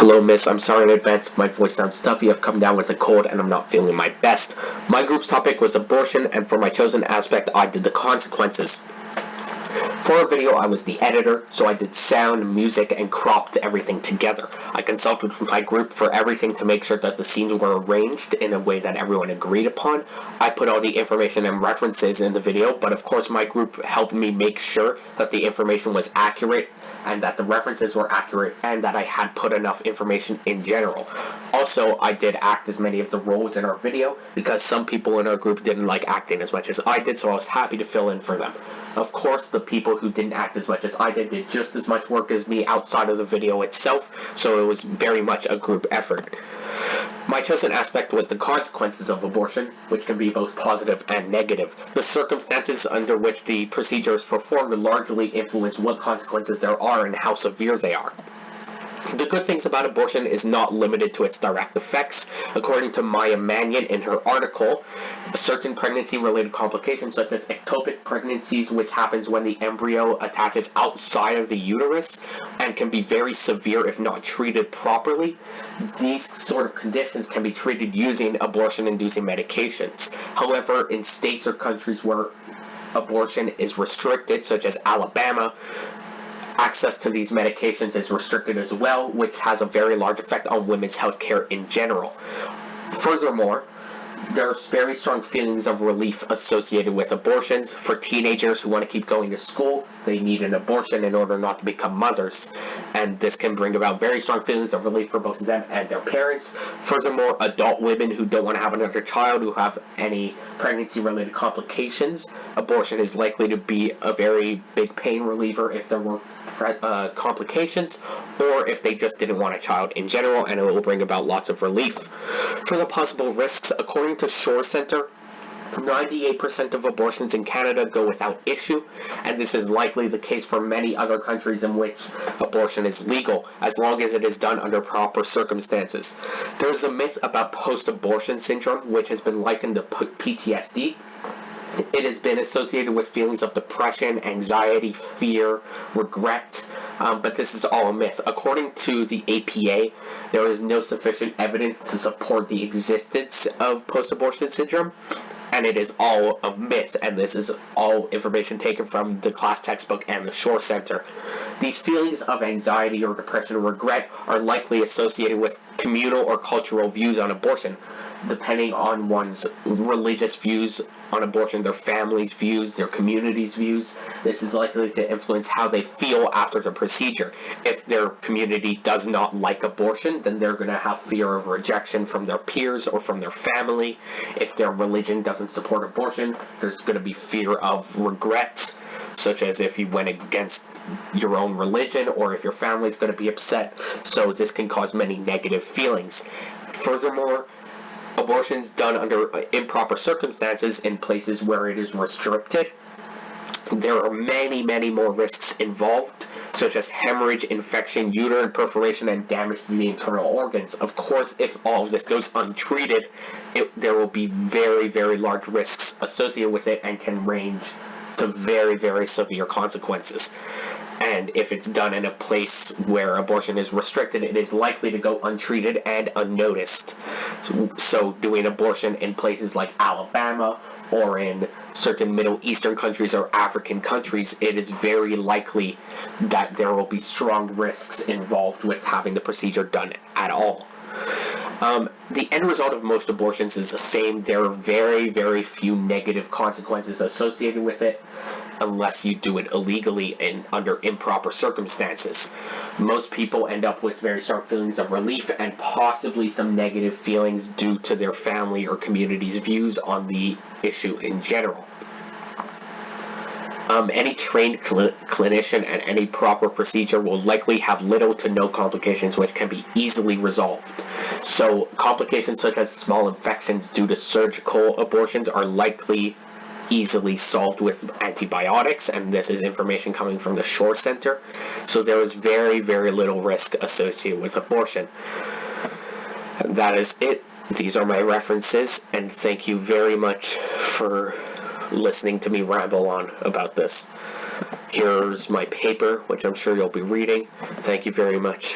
Hello, miss. I'm sorry in advance. My voice sounds stuffy. I've come down with a cold and I'm not feeling my best. My group's topic was abortion, and for my chosen aspect, I did the consequences. For our video, I was the editor, so I did sound, music, and cropped everything together. I consulted with my group for everything to make sure that the scenes were arranged in a way that everyone agreed upon. I put all the information and references in the video, but of course my group helped me make sure that the information was accurate and that the references were accurate and that I had put enough information in general. Also, I did act as many of the roles in our video because some people in our group didn't like acting as much as I did, so I was happy to fill in for them. Of course, the people who didn't act as much as I did just as much work as me outside of the video itself, so it was very much a group effort. My chosen aspect was the consequences of abortion, which can be both positive and negative. The circumstances under which the procedure is performed largely influence what consequences there are and how severe they are. The good things about abortion is not limited to its direct effects. According to Maya Mannion in her article, certain pregnancy-related complications such as ectopic pregnancies, which happens when the embryo attaches outside of the uterus and can be very severe if not treated properly. These sort of conditions can be treated using abortion-inducing medications. However, in states or countries where abortion is restricted, such as Alabama, access to these medications is restricted as well, which has a very large effect on women's health care in general. Furthermore, there's very strong feelings of relief associated with abortions. For teenagers who want to keep going to school, they need an abortion in order not to become mothers, and this can bring about very strong feelings of relief for both them and their parents. Furthermore, adult women who don't want to have another child, who have any pregnancy-related complications, abortion is likely to be a very big pain reliever if there were complications, or if they just didn't want a child in general, and it will bring about lots of relief. For the possible risks, according to Shore Center, 98% of abortions in Canada go without issue, and this is likely the case for many other countries in which abortion is legal, as long as it is done under proper circumstances. There's a myth about post-abortion syndrome, which has been likened to PTSD. It has been associated with feelings of depression, anxiety, fear, regret, but this is all a myth. According to the APA, there is no sufficient evidence to support the existence of post-abortion syndrome, and it is all a myth, and this is all information taken from the class textbook and the Shore Center. These feelings of anxiety or depression or regret are likely associated with communal or cultural views on abortion, depending on one's religious views on abortion, their family's views, their community's views. This is likely to influence how they feel after the procedure. If their community does not like abortion, then they're going to have fear of rejection from their peers or from their family. If their religion doesn't support abortion, there's going to be fear of regret, such as if you went against your own religion, or if your family's going to be upset. So this can cause many negative feelings. Furthermore, abortions done under improper circumstances in places where it is restricted, there are many more risks involved, such as hemorrhage, infection, uterine perforation, and damage to the internal organs. Of course, if all of this goes untreated, there will be very large risks associated with it and can range to very severe consequences. And if it's done in a place where abortion is restricted, it is likely to go untreated and unnoticed. So doing abortion in places like Alabama or in certain Middle Eastern countries or African countries, it is very likely that there will be strong risks involved with having the procedure done at all. The end result of most abortions is the same. There are very few negative consequences associated with it, unless you do it illegally and under improper circumstances. Most people end up with very strong feelings of relief and possibly some negative feelings due to their family or community's views on the issue in general. Any trained clinician and any proper procedure will likely have little to no complications, which can be easily resolved. So complications such as small infections due to surgical abortions are likely easily solved with antibiotics, and this is information coming from the Shore Center. So there is very little risk associated with abortion. That is it. These are my references, and thank you very much for listening to me ramble on about this. Here's my paper, which I'm sure you'll be reading. Thank you very much.